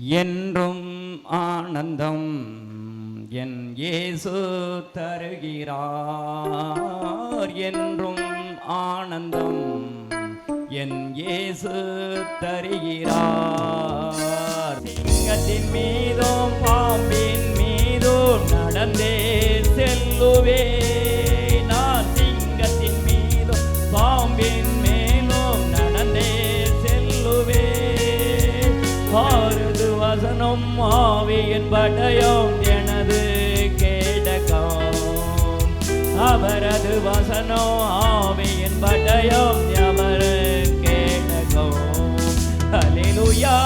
என்றும் ஆனந்தம் என் இயேசு தருகிறார். என்றும் ஆனந்தம் என் இயேசு தருகிறார். சிங்கத்தின் மீதும் பாம்பின் மீதும் நடந்தே செல்லுவே. நான் சிங்கத்தின் மீதும் பாம்பின் மேலும் நடந்தே செல்லுவே. ஆறுது வசனம் ஆவியின் பட்டயம் எனது கேடகம். அவரது வசனம் ஆவியின் பட்டயம் அவர் கேடகம். ஹல்லேலூயா